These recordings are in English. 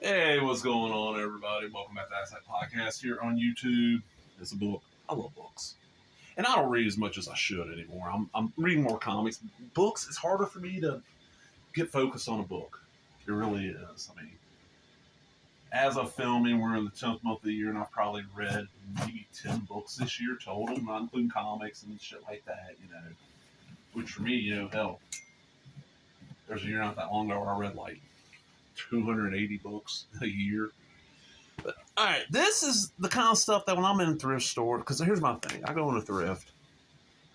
Hey, what's going on, everybody? Welcome back to Eyesight Podcast here on YouTube. It's a book. I love books. And I don't read as much as I should anymore. I'm reading more comics. Books, it's harder for me to get focused on a book. It really is. I mean, as of filming, we're in the 10th month of the year, and I've probably read maybe 10 books this year total, not including comics and shit like that, Which for me, hell, there's a year not that long ago where I read like 280 books a year. But, all right, this is the kind of stuff that when I'm in a thrift store, because here's my thing. I go in a thrift.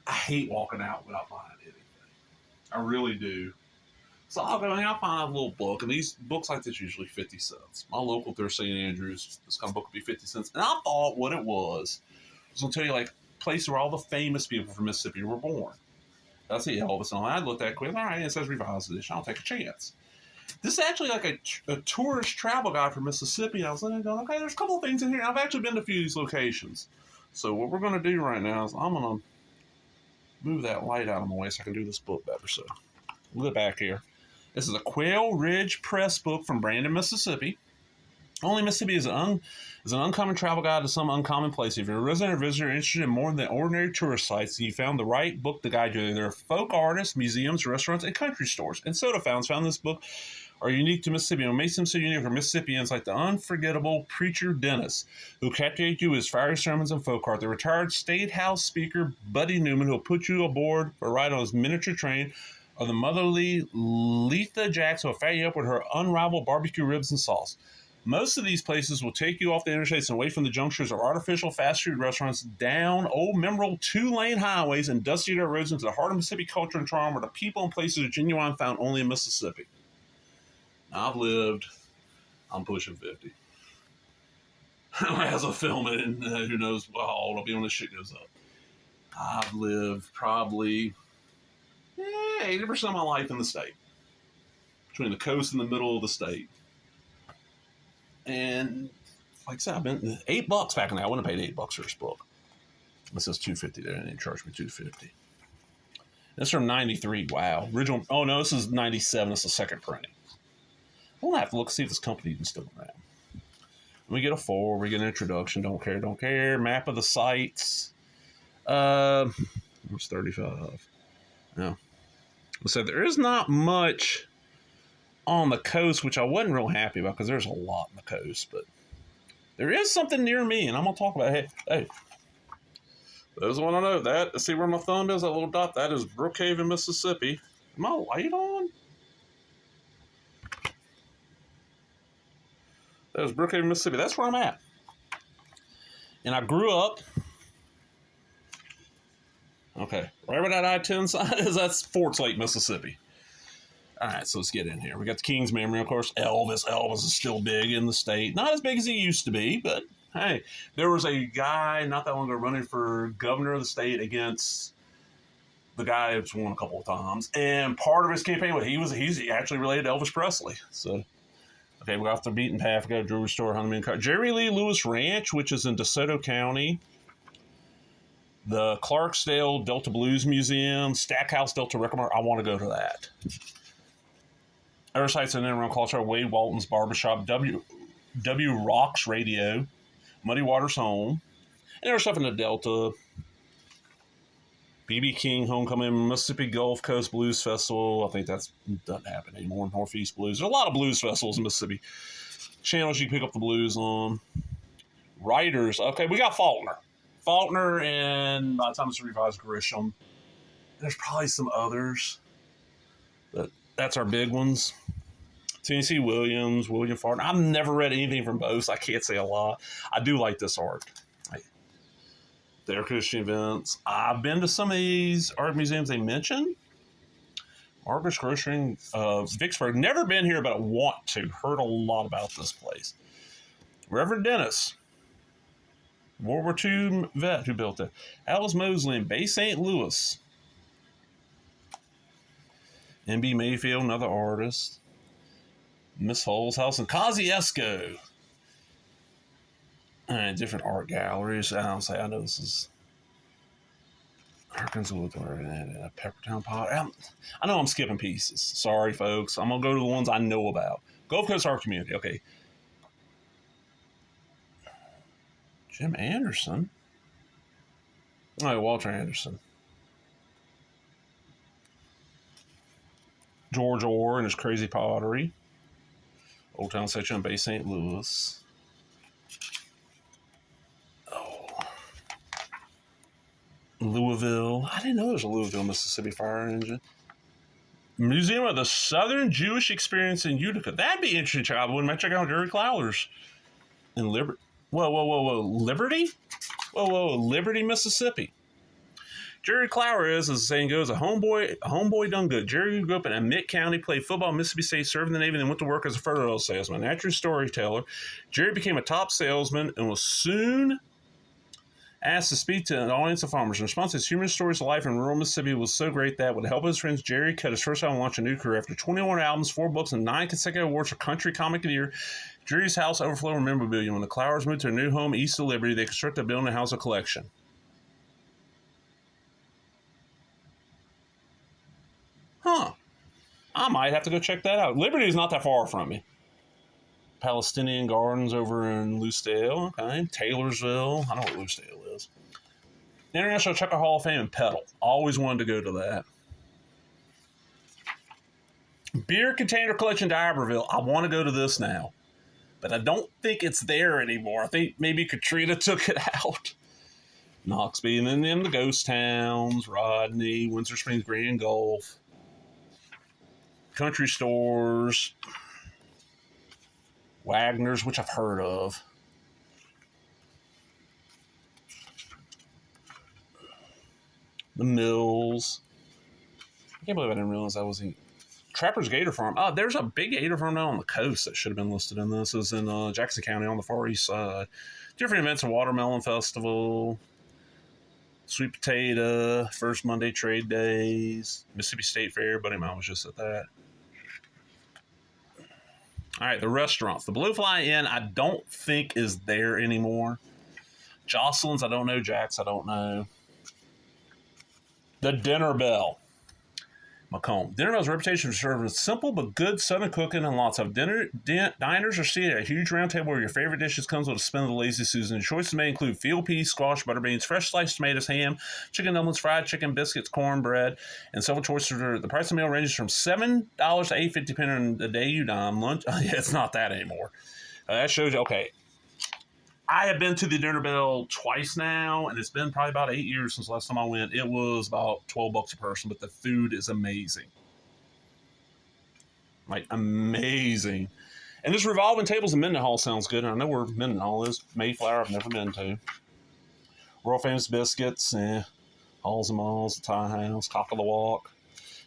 I hate walking out without buying anything. I really do. So I'll go and I'll find a little book, and these books like this usually 50 cents. My local thrift, St. Andrews, this kind of book would be 50 cents. And I thought what it was going to tell you, like, places where all the famous people from Mississippi were born. I see Elvis and all that. I looked at it quick. All right, it says revised edition. I'll take a chance. This is actually like a tourist travel guide for Mississippi. And I was looking and going, okay, there's a couple of things in here. I've actually been to a few of these locations. So what we're going to do right now is I'm going to move that light out of my way so I can do this book better. So look back here. This is a Quail Ridge Press book from Brandon, Mississippi. Only Mississippi is an uncommon travel guide to some uncommon place. If you're a resident or visitor interested in more than ordinary tourist sites, then you found the right book to guide you. There are folk artists, museums, restaurants, and country stores. And soda fountains found in this book are unique to Mississippi. What makes them so unique for Mississippians like the unforgettable preacher Dennis, who captivate you with his fiery sermons and folk art. The retired State House speaker Buddy Newman, who will put you aboard for a ride on his miniature train, or the motherly Letha Jackson, who will fat you up with her unrivaled barbecue ribs and sauce. Most of these places will take you off the interstates and away from the junctures of artificial fast food restaurants, down old memorable two-lane highways and dusty dirt roads into the heart of Mississippi culture and charm, where the people and places are genuine, found only in Mississippi. Now, I'm pushing 50. As I film it, and who knows how old I'll be when this shit goes up. I've lived probably 80% of my life in the state, between the coast and the middle of the state. And like I said, I've been $8 back in there. I wouldn't have paid $8 for this book. This is $2.50 there, and they charged me $2.50. This is from '93. Wow, original. Oh no, this is '97. It's the second printing. I'm gonna have to look see if this company even still around. We get a foreword, we get an introduction. Don't care. Map of the sites. It's 35. No, so there is not much on the coast, which I wasn't real happy about because there's a lot on the coast, but there is something near me, and I'm gonna talk about it. Hey, those want to know that. See where my thumb is? That little dot. That is Brookhaven, Mississippi. Is my light on? That was Brookhaven, Mississippi. That's where I'm at, and I grew up. Okay, right where that I-10 sign is, that's Fort Lake, Mississippi. All right, so let's get in here. We got the King's memory, of course. Elvis. Elvis is still big in the state. Not as big as he used to be, but hey, there was a guy not that long ago running for governor of the state against the guy who's won a couple of times. And part of his campaign, he's actually related to Elvis Presley. So, okay, we got off the beaten path. We got a jewelry store, Huntington, Jerry Lee Lewis Ranch, which is in DeSoto County. The Clarksdale Delta Blues Museum, Stackhouse Delta Record Mart. I want to go to that. Other sites in and around culture: Wade Walton's Barbershop, W Rocks Radio, Muddy Waters Home, and there's stuff in the Delta. B.B. King Homecoming, Mississippi Gulf Coast Blues Festival. I think that doesn't happen anymore. Northeast Blues. There's a lot of blues festivals in Mississippi. Channels you can pick up the blues on. Writers. Okay, we got Faulkner, and by the time it's revised, Grisham. There's probably some others, but that's our big ones. Tennessee Williams, William Faulkner. I've never read anything from both, so I can't say a lot. I do like this art. Their Christian events. I've been to some of these art museums they mentioned. Marcus Grocery, Vicksburg. Never been here, but I want to. Heard a lot about this place. Reverend Dennis, World War II vet who built it. Alice Mosley in Bay St. Louis. M.B. Mayfield, another artist. Miss Hull's house in Kosciuszko. And different art galleries. I know this is Arkansas, Peppertown Pot. I know I'm skipping pieces. Sorry, folks. I'm going to go to the ones I know about. Gulf Coast Art Community. Okay. Jim Anderson? Oh, Walter Anderson. George Orr and his Crazy Pottery. Old Town Section of Bay St. Louis. Oh. Louisville. I didn't know there was a Louisville, Mississippi fire engine. Museum of the Southern Jewish Experience in Utica. That'd be interesting, child. Wouldn't I check out Jerry Clowers in Liberty? Whoa. Liberty? Whoa. Liberty, Mississippi. Jerry Clower is, as the saying goes, a homeboy done good. Jerry grew up in Emmett County, played football in Mississippi State, served in the Navy, and then went to work as a fertilizer salesman. Natural storyteller, Jerry became a top salesman and was soon asked to speak to an audience of farmers. In response to his humorous stories of life in rural Mississippi was so great that, with the help of his friends, Jerry cut his first album and launched a new career. After 21 albums, 4 books, and 9 consecutive awards for Country Comic of the Year, Jerry's house overflowed with memorabilia. When the Clowers moved to their new home east of Liberty, they constructed a building and house a collection. Huh. I might have to go check that out. Liberty is not that far from me. Palestinian Gardens over in Lucedale. Okay. Taylorsville. I know what Lucedale is. International Checker Hall of Fame in Petal. Always wanted to go to that. Beer Container Collection to Iberville. I want to go to this now. But I don't think it's there anymore. I think maybe Katrina took it out. Knoxby. And then the ghost towns. Rodney. Windsor Springs Grand Gulf. Country stores, Wagner's, which I've heard of. The Mills. I can't believe I didn't realize I was in Trapper's Gator Farm. Oh, there's a big gator farm down on the coast that should have been listed in this. It's in Jackson County on the far east side. Different events, a watermelon festival, sweet potato, first Monday trade days, Mississippi State Fair. Buddy of mine was just at that. All right, the restaurants. The Bluefly Inn, I don't think is there anymore. Jocelyn's, I don't know. Jack's, I don't know. The Dinner Bell. Macomb. Dinner Bell's reputation for serving simple but good Southern cooking and lots of diners are seated at a huge round table where your favorite dishes comes with a spin of the lazy Susan. Choices may include field peas, squash, butter beans, fresh sliced tomatoes, ham, chicken dumplings, fried chicken, biscuits, cornbread, and several choices. The price of the meal ranges from $7 to $8.50 depending on the day you dine. Lunch, yeah, it's not that anymore. That shows you, okay. I have been to the Dinner Bell twice now, and it's been probably about 8 years since the last time I went. It was about $12 a person, but the food is amazing. Like, amazing. And this revolving tables in Mendenhall sounds good. And I know where Mendenhall is. Mayflower, I've never been to. World Famous Biscuits, Halls and Malls, the Tie House, Cock of the Walk,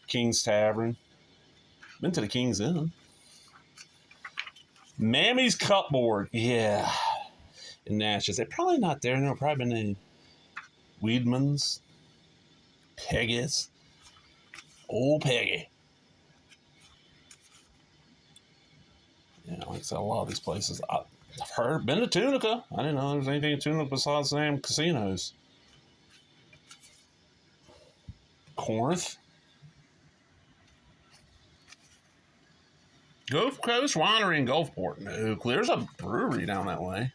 King's Tavern. Been to the King's Inn. Mammy's Cupboard, yeah. In Natchez. They're probably not there. No, probably been in Weedman's, Peggy's, Old Peggy. Yeah, like I said, a lot of these places. I've been to Tunica. I didn't know there was anything in Tunica besides the damn casinos. Corinth. Gulf Coast Winery in Gulfport. No, there's a brewery down that way.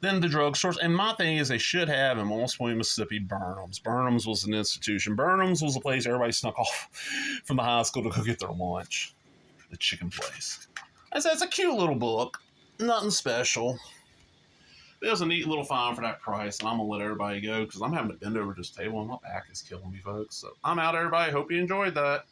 Then the drugstores. And my thing is they should have in Moss Point, Mississippi, Burnham's. Burnham's was an institution. Burnham's was a place everybody snuck off from the high school to go get their lunch. The chicken place. I said, it's a cute little book. Nothing special. It was a neat little find for that price, and I'm going to let everybody go because I'm having to bend over this table and my back is killing me, folks. So I'm out, everybody. Hope you enjoyed that.